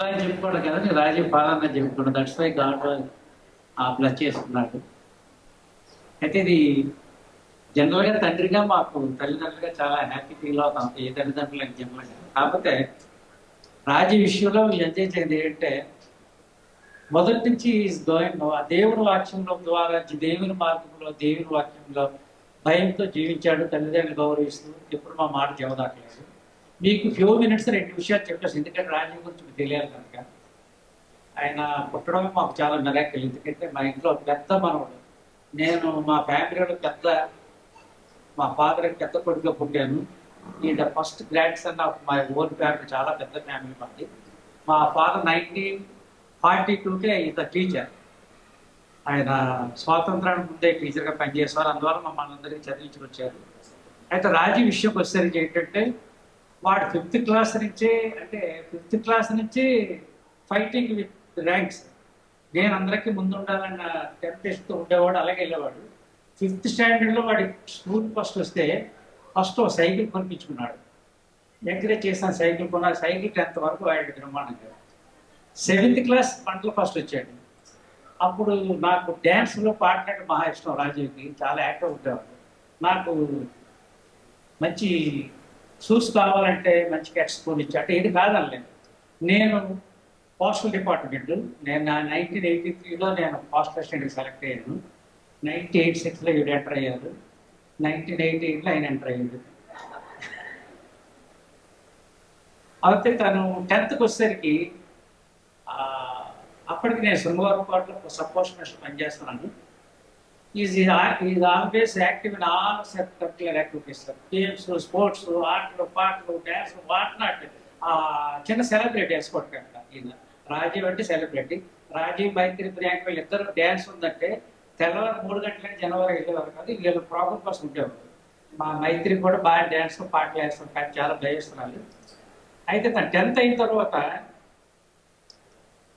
అని చెప్పుకోవడం కదా, నేను రాజీవ్ పాలన చెప్పుకున్నాను. దట్స్ వై గాడ్ బ్లెస్ చేసుకున్నాడు. అయితే ఇది జనరల్గా తండ్రిగా మాకు తల్లిదండ్రులుగా చాలా హ్యాపీ ఫీల్ అవుతాం ఏ తల్లిదండ్రులకి జనరల్గా. కాకపోతే రాజీ విషయంలో ఎంజాయ్ చేయండి ఏంటంటే, మొదటి నుంచి ఈజ్ గోయింగ్ ఆ దేవుని వాక్యంలో ద్వారా, దేవుని మార్గంలో, దేవుని వాక్యంలో భయంతో జీవించాడు, తల్లిదండ్రులు గౌరవిస్తూ ఎప్పుడు మా మాట జవదాకలేదు. మీకు ఫ్యూ మినిట్స్ రెండు విషయాలు చెప్పేసి, ఎందుకంటే రాజీవ్ గురించి మీకు తెలియాలి కనుక. ఆయన పుట్టడం మాకు చాలా మెరాకిల్. ఎందుకంటే మా ఇంట్లో పెద్ద మనవడు, నేను మా ఫ్యామిలీలో పెద్ద, మా ఫాదర్ పెద్ద కొడుకుగా పుట్టాను. ఈ the first grand son of my own family, చాలా పెద్ద ఫ్యామిలీ మాది. మా ఫాదర్ 1942కే ఈత టీచర్. ఆయన స్వాతంత్రానికి ముందే టీచర్గా పనిచేసేవారు, అందువల్ల మమ్మల్ని అందరికీ చదివించుకొచ్చారు. అయితే రాజీ విషయంకి వచ్చేసరికి ఏంటంటే, వాడు ఫిఫ్త్ క్లాస్ నుంచే, అంటే ఫిఫ్త్ క్లాస్ నుంచి ఫైటింగ్ విత్ ర్యాంక్స్. నేను అందరికీ ముందు ఉండాలన్న టెంప్టేషన్తో ఉండేవాడు, అలాగే వెళ్ళేవాడు. ఫిఫ్త్ స్టాండర్డ్లో వాడి స్కూల్ ఫస్ట్ వస్తే ఫస్ట్ సైకిల్ కొనిపించుకున్నాడు. ఎంకరేజ్ చేసిన సైకిల్ కొన్న సైకిల్ 10th వరకు వాడి బ్రహ్మాండంగా. 7th క్లాస్ పంటలు ఫస్ట్ వచ్చాడు. అప్పుడు నాకు డ్యాన్స్లో పాటలు అంటే మహా ఇష్టం. రాజీవ్కి చాలా యాక్టివ్ ఉండేవాడు. నాకు మంచి షూస్ కావాలంటే మంచి కెట్స్ కొనిచ్చి, అంటే ఇది కాదనలేదు. నేను పోస్టల్ డిపార్ట్మెంట్, నేను 1983లో నేను పోస్టల్ అసిస్టెంట్కి సెలెక్ట్ అయ్యాను. 1986లో వీడు ఎంటర్ అయ్యారు. 1988లో ఆయన ఎంటర్ అయ్యాడు. అయితే తను 10th వచ్చేసరికి, అప్పటికి నేను శృంగవరపాటులో సబ్ పోస్ట్ మాస్టర్ పనిచేస్తున్నాను. Is always active in all curricular activities, games, sports, ఆటలు, పాటలు, డ్యాన్స్, వాట్ నాట్. చిన్న సెలబ్రిటీ ఎస్కోట్ కనుక ఈయన. రాజీవ్ అంటే సెలబ్రిటీ. రాజీవ్, మైత్రి, ప్రియాంక వీళ్ళు ఇద్దరు డ్యాన్స్ ఉందంటే తెల్లవారు 3 గంటలకి జనవరి వెళ్ళేవారు కాదు, వీళ్ళు ప్రోగ్రామ్ కోసం ఉండేవారు. మా మైత్రి కూడా బాగా డ్యాన్స్ పాటలు వేస్తాం, కానీ చాలా భయస్తున్నాను. అయితే తను 10th అయిన తర్వాత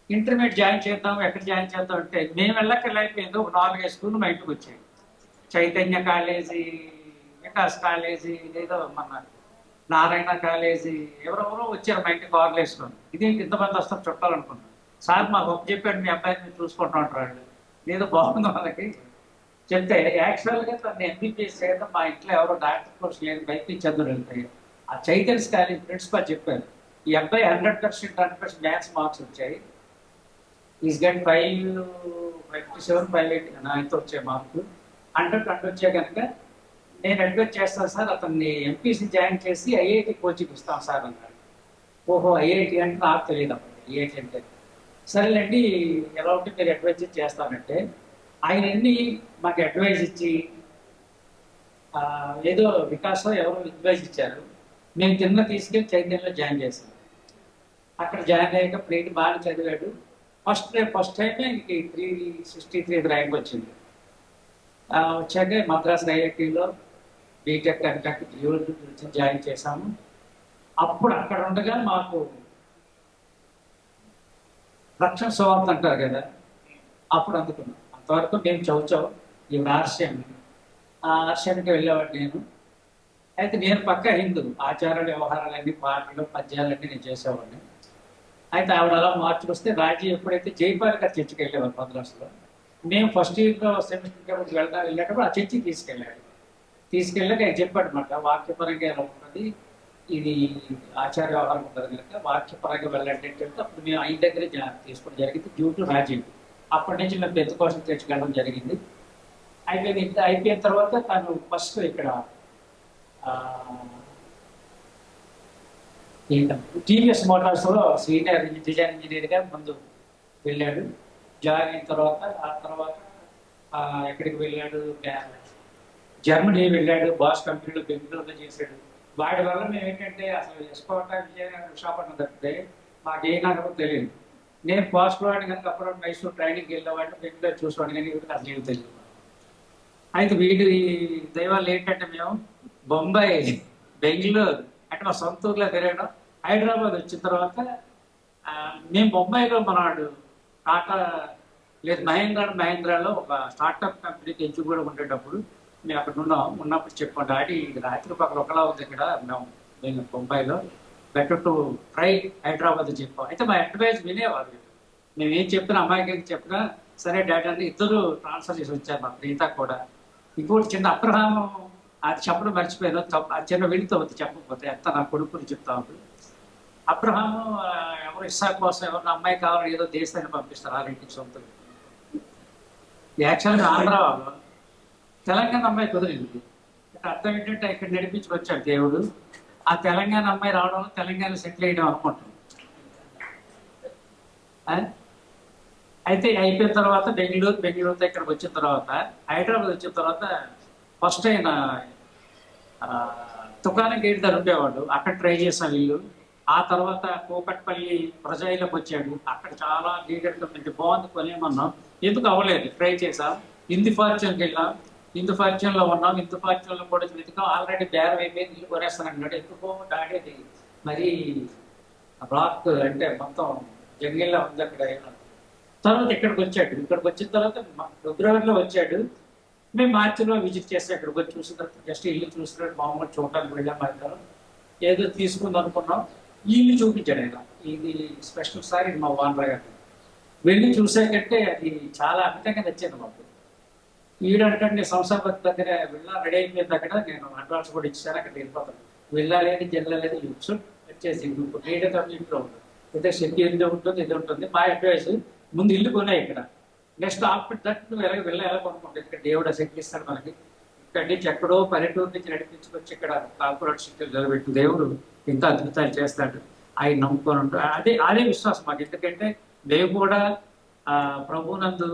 ఇంటర్మీడియట్ జాయిన్ చేద్దాం, ఎక్కడ జాయిన్ చేద్దాం అంటే, మేము వెళ్ళక్కర్లైపోయింది. ఒక 4-5 స్కూల్ మా ఇంటికి వచ్చాయి. చైతన్య కాలేజీ, వికాస్ కాలేజీ, ఏదో మన నారాయణ కాలేజీ, ఎవరెవరో వచ్చారు మా ఇంటికి కార్లు వేసుకొని. ఇది ఇంతమంది వస్తారు చుట్టాలనుకున్నాను. సార్ మాకు ఒక చెప్పాడు, మీ అబ్బాయిని మీరు చూసుకుంటూ ఉంటారు. ఏదో బాగుంది వాళ్ళకి చెప్తే, యాక్చువల్గా తను ఎంబీబీఎస్ చేయడం మా ఇంట్లో ఎవరో డాక్టర్ కోర్స్ లేదు, బయటికి చదువులు వెళ్తాయి. ఆ చైతన్య కాలేజ్ ప్రిన్సిపల్ చెప్పారు, ఈ అబ్బాయి 100% మ్యాథ్స్ మార్క్స్ వచ్చాయి. ఈజ్ గెట్ 557, 580 ఆయనతో వచ్చే మార్కులు. 100 వచ్చే కనుక నేను అడ్వైజ్ చేస్తాను సార్, అతన్ని ఎంపీసీ జాయిన్ చేసి ఐఐటి కోచింగ్ ఇస్తాం సార్ అన్నాడు. ఓహో, ఐఐటి అంటే నాకు తెలియదు అప్పుడు ఐఐటి అంటే. సరేలేండి, ఎలా ఉంటే మీరు అడ్వైజ్ చేస్తానంటే, ఆయన అన్ని మాకు అడ్వైజ్ ఇచ్చి, ఏదో వికాసో ఎవరో అడ్వైజ్ ఇచ్చారు. మేము కింద తీసుకెళ్ళి చైతన్యలో జాయిన్ చేసాం. అక్కడ జాయిన్ అయ్యాక ప్లేట్ బాగా చదివాడు. ఫస్ట్ టైమే ఇంక 363 ర్యాంక్ వచ్చింది. వచ్చాక మద్రాస్ ఐఐటీలో బీటెక్ ఎంటెక్ జాయిన్ చేశాము. అప్పుడు అక్కడ ఉండగా మాకు రక్షణ సువార్త అంటారు కదా, అప్పుడు అందుకున్నాం. అంతవరకు మేము చౌచౌ ఈ ఆర్షియం, ఆ ఆర్షియానికి వెళ్ళేవాడు నేను. అయితే నేను పక్క హిందూ, ఆచారాలు, వ్యవహారాలన్నీ, పాటలు, పద్యాలన్నీ నేను చేసేవాడిని. అయితే ఆవిడ అలా మార్చుకొస్తే, రాజీ ఎప్పుడైతే జైపాల్ గారు చర్చికి వెళ్ళేవారు మద్రాసులో, మేము ఫస్ట్ ఇయర్లో సెమిస్టర్ వెళ్ళేటప్పుడు ఆ చర్చికి తీసుకెళ్ళాక ఆయన చెప్పాడు అనమాట, వాక్యపరంగా ఎలా ఉంటుంది, ఇది ఆచార వ్యవహారం ఉంటుంది కనుక వాక్యపరంగా వెళ్ళండి అంటే, అప్పుడు మేము ఆయన దగ్గరే తీసుకోవడం జరిగింది. డ్యూటీ రాజీవ్. అప్పటి నుంచి మేము పెద్ద కోసం తెచ్చుకెళ్ళడం జరిగింది. అయిపోయిన తర్వాత తను ఫస్ట్ ఇక్కడ టీవీఎస్ మోటార్స్లో సీనియర్ డిజైన్ ఇంజనీర్గా ముందు వెళ్ళాడు. జాయిన్ అయిన తర్వాత ఆ తర్వాత ఎక్కడికి వెళ్ళాడు, జర్మనీ వెళ్ళాడు, బాస్ కంపెనీలో బెంగళూరులో చేశాడు. వాడి వల్ల మేము ఏంటంటే, అసలు ఎస్కోట, విజయనగరం, విశాఖపట్నం తప్పితే మాకు ఏ నగరం తెలియదు. నేను పోస్ట్ వాడిని కనుక అప్పుడు మైసూర్ ట్రైనింగ్కి వెళ్ళేవాడిని, బెంగళూరు చూసేవాడిని, కానీ వీడికి అసలు ఏమి తెలియదు. అయితే వీడి దైవాలు ఏంటంటే, మేము బొంబాయి, బెంగళూరు అంటే మా సొంత ఊర్లో తిరగడం. హైదరాబాద్ వచ్చిన తర్వాత మేము బొంబాయిలో మనవాడు టాటా లేదు మహేంద్రాలో ఒక స్టార్టప్ కంపెనీకి ఎగ్జిక్యూటివ్ ఉండేటప్పుడు మేము అక్కడ ఉన్నప్పుడు చెప్పాం, డాడీ రాత్రి పక్కన ఒకలా ఉంది ఇక్కడ మేము బొంబాయిలో, బెటర్ టు ట్రై హైదరాబాద్ చెప్పాం. అయితే మా అడ్వైజ్ వినేవారు. మేము ఏం చెప్పినా అమ్మాయికి చెప్పినా సరే డాడీ అని ఇద్దరు ట్రాన్స్ఫర్ చేసి వచ్చారు. మా ప్రీత కూడా. ఇంకోటి చిన్న అబ్రహాం అది చెప్పడం మర్చిపోయాను. ఆ చిన్న వెళితే వద్దు చెప్పకపోతే ఎంత నా కొడుకుని చెప్తా ఉంది. అబ్రహాము ఎవరు ఇస్సా కోసం ఎవరిని అమ్మాయి కావాలని ఏదో దేశాన్ని పంపిస్తారు ఆరింటికి సొంతం. యాక్చువల్గా ఆంధ్ర వాళ్ళు తెలంగాణ అమ్మాయి కుదిరింది. అర్థం ఏంటంటే ఇక్కడ నడిపించుకు వచ్చాడు దేవుడు. ఆ తెలంగాణ అమ్మాయి రావడం తెలంగాణ సెటిల్ అయ్యడం అనుకుంటాం. అయితే అయిపోయిన తర్వాత బెంగళూరుతో ఇక్కడికి వచ్చిన తర్వాత హైదరాబాద్ వచ్చిన తర్వాత ఫస్ట్ ఆయన తుకాన గేట్ దగ్గర ఉండేవాడు. అక్కడ ట్రై చేశాను ఇల్లు. ఆ తర్వాత కోకట్పల్లి ప్రజాయిలకు వచ్చాడు. అక్కడ చాలా లీడర్ కమ్యూనిటీ బాగుంది కొనేమన్నాం. ఎందుకు అవ్వలేదు, ట్రై చేసాం. హిందీ ఫార్చ్యూన్కి వెళ్ళాం. హిందూ ఫార్చ్యూన్లో ఉన్నాం. హిందూ ఫార్చ్యూన్లో కూడా వెతుకాం. ఆల్రెడీ బేరం అయిపోయింది, ఇల్లు కొనేస్తానన్నాడు. ఎందుకో డాడేది మరి రాక్ అంటే మొత్తం జంగిల్లో ఉంది అక్కడ. తర్వాత ఇక్కడికి వచ్చాడు. ఇక్కడికి వచ్చిన తర్వాత ఫిబ్రవరిలో వచ్చాడు. మేము మార్చిలో విజిట్ చేస్తాం. ఇక్కడికి వచ్చి చూసిన తర్వాత జస్ట్ ఇల్లు చూసినట్టు మామూలు చూడటానికి వెళ్ళాం. మా ఏదో తీసుకుందాం అనుకున్నాం. ఈ ఇల్లు చూపించాడు ఆయన. ఇది స్పెషల్ సార్, ఇది మా ఓనర్ గారు. వెళ్ళి చూసాకంటే అది చాలా అమితంగా నచ్చింది మాకు. ఈడంటే సంస్థాపతి దగ్గర వెళ్ళా రెడీ అయిపోయిన దగ్గర నేను అడ్వాన్స్ కూడా ఇచ్చాను. అక్కడ వెళ్ళిపోతాను. వెళ్ళాలని జల్లలేదు లిప్స్ వచ్చేసి లీడర్ కమ్యూనిటీలో ఉంటుంది. అయితే సెక్యూరిటీ ఉంటుంది, ఇది ఉంటుంది. మా అడ్వైస్ ముందు ఇల్లు కొనే ఇక్కడ. నెక్స్ట్ ఆఫ్టర్ దట్ నువ్వు ఎలా కొనుక్కుంటుంది. ఇక్కడ దేవుడు శక్తిస్తాడు మనకి. ఇక్కడి నుంచి ఎక్కడో పల్లెటూరు నుంచి నడిపించుకొచ్చి ఇక్కడ కార్పొరేట్ సిటీలు నిలబెట్టి దేవుడు ఇంకా అద్భుతాలు చేస్తాడు. ఆయన నమ్ముకొని ఉంటాడు. అదే విశ్వాసం మాకు. ఎందుకంటే మేము కూడా ప్రభునందు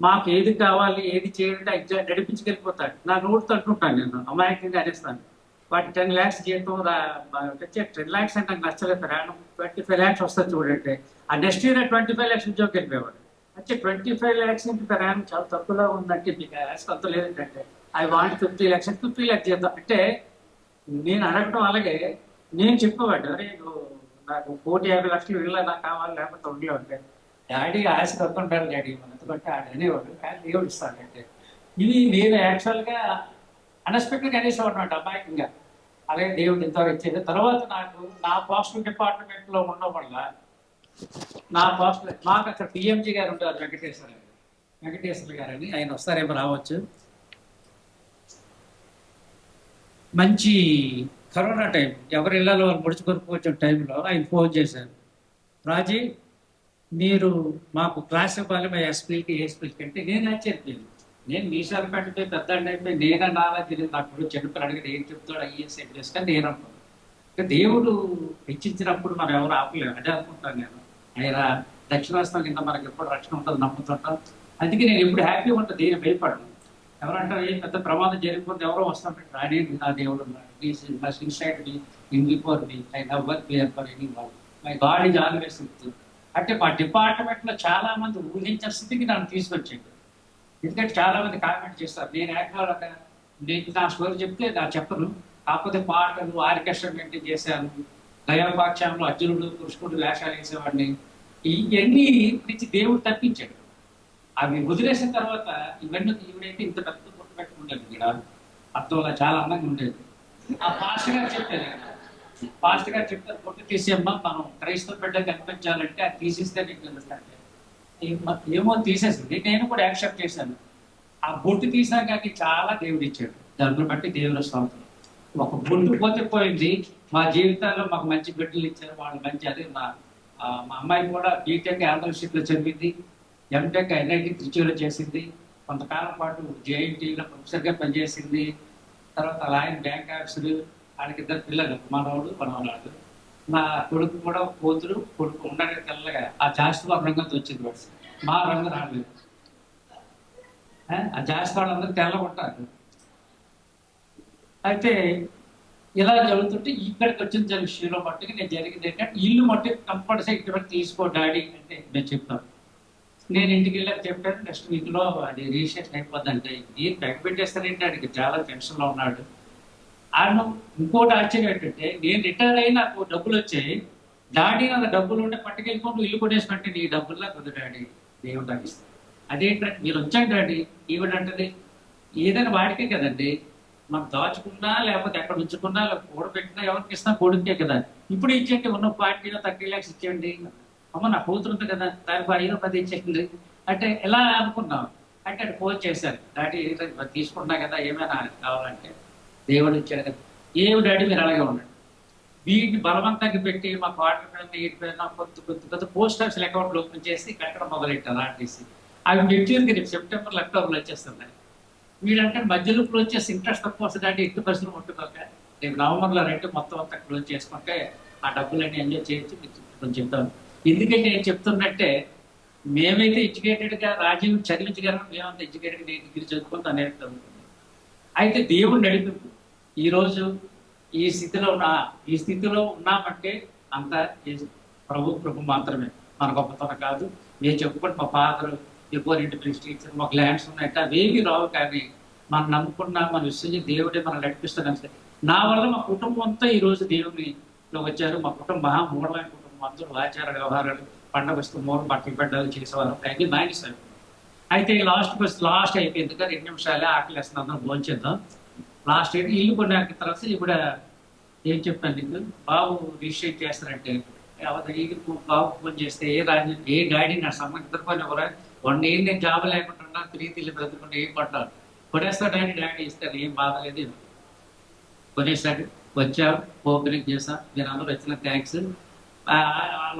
మాకు ఏది కావాలి ఏది చేయాలంటే ఎగ్జాక్ట్ నడిపించుకెళ్ళిపోతాడు. నా నోటితో అంటుంటాను, నేను అమాయకంగా అనేస్తాను. వాటి 10 lakhs జీతం వచ్చే 10 lakhs అంటే నాకు నచ్చలేదు. 25 lakhs వస్తుంది చూడండి. ఆ నెక్స్ట్ ఇయర్ 25 lakhs ఉద్యోగం వెళ్ళిపోయేవాడు. అంటే 25 lakhs ఇంటి ప్రయాణం చాలా తక్కువగా ఉందంటే మీకు అంత లేదంటే ఐ వాంట్ 50 lakhs 50 lakhs చేద్దాం అంటే నేను అడగడం. అలాగే నేను చెప్పేవాడు, అరే నువ్వు నాకు 1,50,00,000 ఇళ్ళ నాకు కావాలి, లేకపోతే ఉండలేవు అంటే డాడీ ఆశ కడుతుంటారు డాడీ మనం ఎందుకంటే ఆడ అనేవాడు. కానీ దేవుడు ఇస్తాడంటే ఇది నేను యాక్చువల్గా అన్ఎక్స్పెక్టెడ్గా అనేసేవాడు అనమాట అమాయకంగా. అలాగే దేవుడు ఇంతవరకు ఇచ్చేది. తర్వాత నాకు నా పోస్టల్ డిపార్ట్మెంట్లో ఉండడం వల్ల నా పోస్టల్ మాకు అక్కడ పిఎంజీ గారు ఉంటారు, వెంకటేశ్వర గారు అని. ఆయన వస్తారేమో రావచ్చు. మంచి కరోనా టైం, ఎవరి ఇళ్లలో వాళ్ళు ముడుచుకొని వచ్చిన టైంలో ఆయన ఫోన్ చేశారు. రాజీ మీరు మాకు క్లాస్ ఇవ్వాలి మా ఎస్పీకి ఏఎస్పీకి అంటే నేను నచ్చేది. నేను మీసాలు పెట్టిపోయి పెద్ద అయిపోయి నేనన్నా తెలియదు. నాకు చిన్నపిల్లలు అడిగితే ఏం చెప్తాడు ఐఏఎస్ ఐపీఎస్ కానీ నేను అనుకున్నాను. ఇంకా దేవుడు హెచ్చించినప్పుడు మనం ఎవరు ఆపలేము. అదే అనుకుంటాను నేను. ఆయన దక్షిణాస్తం కింద మనకి ఎప్పుడు రక్షణ ఉంటుంది నమ్ముతుంటాం. అందుకే నేను ఎప్పుడు హ్యాపీగా ఉంటుంది, దేని భయపడను. ఎవరంటారు ఏం పెద్ద ప్రమాదం జరిగిపోతే ఎవరో వస్తామంటే రాని నా దేవుడు my God is always with. అంటే మా డిపార్ట్మెంట్లో చాలా మంది ఊహించిన స్థితికి నన్ను తీసుకొచ్చాడు. ఎందుకంటే చాలా మంది కామెంట్ చేస్తారు. నేను యాక్చువల్గా నేను నా స్టోరీ చెప్తే నాకు చెప్పను. కాకపోతే పాటలు ఆర్కెస్ట్రా మెయింటైన్ చేశాను. దయాపాక్షంలో అర్జునుడు కృష్ణుడు వేషాలు వేసేవాడిని. ఇవన్నీ నుంచి దేవుడు తప్పించాడు. అవి వదిలేసిన తర్వాత ఇవన్నీ ఈవిడైతే ఇంత పెద్ద పుట్టు పెట్టుకుండేది. ఇక్కడ అర్థంలో చాలా అందంగా ఉండేది. ఆ పాస్టర్ గారు చెప్తారు పుట్టు తీసేమ్మా, మనం క్రైస్తవ బిడ్డ కనిపించాలంటే అది తీసిస్తే నీకు తెలుస్తాంటే ఏమో తీసేసింది. నేను కూడా యాక్సెప్ట్ చేశాను. ఆ బొట్టు తీసాక చాలా దేవుడు ఇచ్చాడు. దాన్ని బట్టి దేవుడు స్తోత్రం. ఒక బొట్టు పోతే పోయింది. మా జీవితాల్లో మాకు మంచి బిడ్డలు ఇచ్చారు. వాళ్ళు మంచి అదే మా అమ్మాయి కూడా బీటెక్ ఆంధ్రషిప్లో చదివింది. ఎంటెక్ ఎన్ఐటి త్రిచూలో చేసింది. కొంతకాలం పాటు జేఎన్టీలో ప్రొఫెసర్గా పనిచేసింది. తర్వాత లాయన్ బ్యాంక్ ఆఫీసర్. వాళ్ళకి 2 పిల్లలు, మనవాడు మనవరాడు. నా కొడుకు కూడా కూతురు కొడుకు ఉండడానికి తెల్లగా ఆ జాస్తి రంగంతో వచ్చింది. వాడు మా రంగు రాలేదు. ఆ జాస్తి వాళ్ళందరూ తెల్లగా ఉంటారు. అయితే ఇలా జరుగుతుంటే ఇక్కడికి వచ్చిన విషయంలో మట్టుకు నేను జరిగింది ఏంటంటే ఇల్లు మట్టుకు కంపల్సరీ ఇటువంటి తీసుకో డాడీ అంటే నేను చెప్తాను. నేను ఇంటికి వెళ్ళాక చెప్పాను నెక్స్ట్ వీక్లో అది రిజిస్ట్రేషన్ అయిపోద్దంటే నేను బెగ్ పెట్టేస్తానంటే ఆయనకి చాలా టెన్షన్లో ఉన్నాడు. ఆయన ఇంకోటి ఆశ్చర్యం ఏంటంటే నేను రిటైర్ అయ్యి నాకు డబ్బులు వచ్చాయి. డాడీ నా డబ్బులు ఉంటే పట్టుకెళ్ళిపోండి ఇల్లు కొట్టేసినట్టే నీ డబ్బుల్లా కొద్ది డాడీ దేవుడు నాకు ఇస్తాను. అదేంటంటే మీరు వచ్చాను డాడీ ఈవిడంటే ఏదైనా వాడికే కదండి. మనం దాచుకున్నా లేకపోతే ఎక్కడ ఉంచుకున్నా లేకపోతే కూడబెట్టినా ఎవరికి ఇస్తున్నా కొడుకే కదా. ఇప్పుడు ఇచ్చేయండి, ఉన్న 40 lakhs ఇచ్చేయండి. అమ్మ నా కూతురు ఉంది కదా, దానికి 5 10 ఇచ్చేయండి అంటే ఎలా అనుకున్నాం. అంటే అది ఫోన్ చేశారు, డాడీ తీసుకున్నా కదా ఏమైనా కావాలంటే, దేవుడు ఇచ్చాడు కదా. ఏమి డాడీ మీరు అలాగే ఉండండి. వీటిని బలవంతంగా పెట్టి మా క్వార్టర్ పైన వీటి పైన కొత్త పోస్ట్ ఆఫీస్ అకౌంట్లు ఓపెన్ చేసి కట్టడం మొదలెట్టారు ఆర్టీసీ. అవి మెచ్యూర్కి రేపు సెప్టెంబర్లో అక్టోబర్లో వచ్చేస్తున్నాయి. వీళ్ళంటే మధ్యలో క్లోజ్ చేసి ఇంట్రెస్ట్ తక్కువ వస్తుంది అంటే ఎట్టి పరిస్థితులు ముట్టుకోక రేపు నవంబర్లో రెంట్ మొత్తం అంతా క్లోజ్ చేసుకుంటే ఆ డబ్బులన్నీ ఎంజాయ్ చేయొచ్చు మీకు చెప్తాను. ఎందుకంటే నేను చెప్తున్నట్టే, మేమైతే ఎడ్యుకేటెడ్గా రాజీవ్ చదివించగలం, మేమంతా ఎడ్యుకేటెడ్ డిగ్రీ చదువుకుంటూ అనేది చదువుతుంది. అయితే దేవుడు నడిపింపు ఈరోజు ఈ స్థితిలో ఉన్నామంటే అంత ప్రభు మాత్రమే, మన గొప్పతనం కాదు. మేము చెప్పుకుంటే మా ఫాదర్ ఎపోరెంట్ టీచర్, మాకు ల్యాండ్స్ ఉన్నాయంటే అవేవి రావు. కానీ మనం నమ్ముకున్నా మన విశ్వసించి దేవుడే మనం నడిపిస్తాను. నా వల్ల మా కుటుంబం అంతా ఈరోజు దేవునిలో వచ్చారు. మా కుటుంబం మూఢమైన కుటుంబం, అందరూ ఆచార వ్యవహారాలు, పండగ వస్తూ మూడు బట్టలు పెట్టాలి చేసేవారు. అయితే మానేశారు. అయితే లాస్ట్ అయిపోయింది కదా, 2 నిమిషాలే ఆకలి వేస్తుంది, అందరం భోంచేద్దాం. లాస్ట్ అయితే ఇల్లు కొన్నాక తర్వాత ఇప్పుడు ఏం చెప్పాను నీకు, బాబు రిజిస్ట్రేట్ చేస్తారంటే బాబు ఫోన్ చేస్తే ఏ డాడీ నా సంబంధం ఇద్దరు ఎవరా 1 year నేను జాబ్ లేకుండా 3 తిల్లు బ్రతుకుంటే ఏం పడ్డారు కొనేస్తా డాడీ ఇస్తారు, ఏం బాధ లేదు. కొనేసాడు, వచ్చారు, ఓపెనింగ్ చేశాం. మీరు అందరూ వచ్చిన థ్యాంక్స్.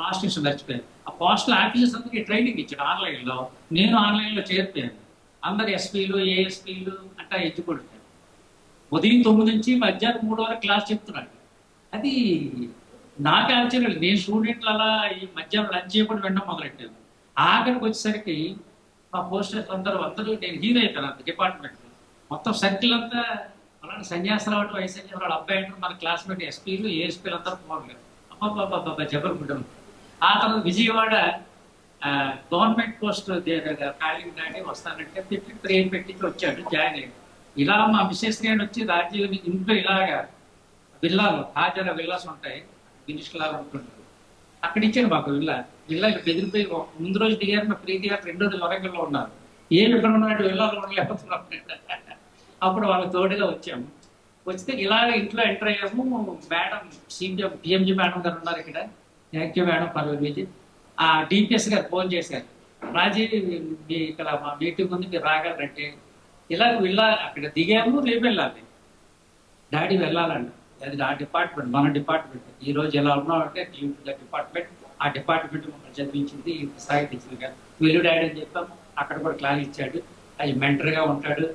లాస్ట్ విషయం మర్చిపోయాను, ఆ పోస్టల్ ఆఫీసర్స్ అందరికీ ట్రైనింగ్ ఇచ్చాడు ఆన్లైన్లో. నేను ఆన్లైన్లో చేరిపోయాను. అందరు ఎస్పీలు ఏఎస్పీలు అంటే ఎత్తుకుంటాను. ఉదయం 9 నుంచి మధ్యాహ్నం 3 వరకు క్లాస్ చెప్తున్నాడు. అది నాకు ఆశ్చర్యం. నేను స్టూడెంట్లు అలా ఈ మధ్యాహ్నం లంచ్ చేయకుండా వినడం మొదలెట్టాను. ఆఖరికి వచ్చేసరికి మా పోస్టర్స్ అందరూ నేను హీరో అయిపోయాను అంత డిపార్ట్మెంట్లో. మొత్తం సర్కిల్ అంతా అలాంటి సన్యాసరావు వైసన్యాసరావు అబ్బాయి అంటే మన క్లాస్మేట్ ఎస్పీలు ఏఎస్పీలు అంతా పోగలేదు. అబ్బాబ్బాబ్బా జబర్గుంటాం. ఆ తర్వాత విజయవాడ గవర్నమెంట్ పోస్ట్ ఖాళీ దాటి వస్తానంటే 53 పెట్టించి వచ్చాడు, జాయిన్ అయ్యాడు. ఇలా మా మిస్సెస్ నేను వచ్చి రాజీవ్ ఇంట్లో ఇలాగా విల్లాలు హాజర విల్లాస్ ఉంటాయి, గిరిష్ లాగా ఉంటుంటారు. అక్కడ ఇచ్చాడు మాకు విల్లా బెదిరిపోయి ముందు రోజు దిగారు, మా ప్రీతి గారు 2 రోజులు వరంగల్లో ఉన్నారు. ఏమి ఇక్కడ ఉన్నాడు విల్లాలో ఉండలేకపోతున్నాం. అప్పుడు వాళ్ళకి తోడుగా వచ్చాము. వస్తే ఇలాగ ఇంట్లో ఎంటర్ అయ్యాము. మేడం పిఎంజీ మేడం గారు ఉన్నారు ఇక్కడ, థ్యాంక్ యూ మేడం పర్లేదు విజయ్. ఆ డిపిఎస్ గారు ఫోన్ చేశారు, రాజీవ్ మీ ఇక్కడ మా మీటింగ్ ఉంది మీరు రాగలరంటే. ఇలాగ అక్కడ దిగాము, రేపు వెళ్ళాలి. డాడీ వెళ్ళాలండి, అది ఆ డిపార్ట్మెంట్ మన డిపార్ట్మెంట్. ఈ రోజు ఎలా ఉన్నామంటే డిపార్ట్మెంట్, ఆ డిపార్ట్మెంట్ మమ్మల్ని చదివించింది ఈ స్థాయి టీచర్గా. వెళ్ళు డాడీ అని చెప్పాము. అక్కడ కూడా క్లాస్ ఇచ్చాడు. అది మెంటర్గా ఉంటాడు.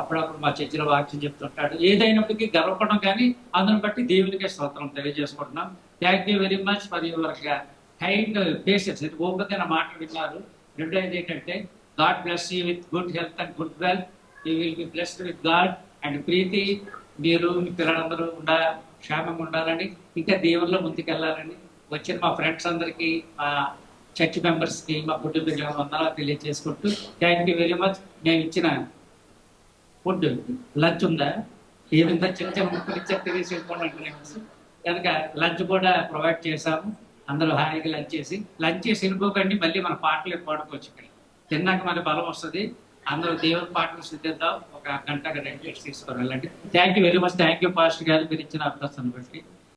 అప్పుడప్పుడు మా చర్చిలో వాక్యం చెప్తుంటాడు. ఏదైనప్పటికీ గర్వపడడం కానీ అందుని బట్టి దేవునికే స్తోత్రం తెలియజేసుకుంటున్నాం. Thank you very much for your kind patience. ఓపెన్గా నా మాటలు విన్నారు. రెండోది ఏంటంటే, God bless you with good health and good wealth. You will be blessed with God and ప్రీతి. మీరు మీ పిల్లలందరూ క్షేమంగా ఉండాలని, ఇంకా దేవుళ్ళలో ముందుకెళ్ళాలని. వచ్చిన మా ఫ్రెండ్స్ అందరికీ, మా చర్చ్ మెంబర్స్కి, మా కుటుంబ వందనాలు తెలియజేసుకుంటూ థ్యాంక్ యూ వెరీ మచ్. మేము ఇచ్చిన ఫుడ్ లంచ్ ఉందా ఏమిందా చిన్న ముక్కలు ఇచ్చారు తెలియసి వెళ్ళిపోవడం కనుక లంచ్ కూడా ప్రొవైడ్ చేశాము. అందరూ హాయిగా లంచ్ చేసి వెళ్ళిపోకండి, మళ్ళీ మన పాటలు పాడుకోవచ్చు. ఇక్కడ తిన్నాక మన బలం వస్తుంది. అందరూ దేవుని పాటలు సిద్ధిద్దాం. 1 గంట 2 తీసుకొని వెళ్ళండి. Thank you very much. Thank you pastor గారు, మీరు ఇచ్చిన అవకాశం బట్టి.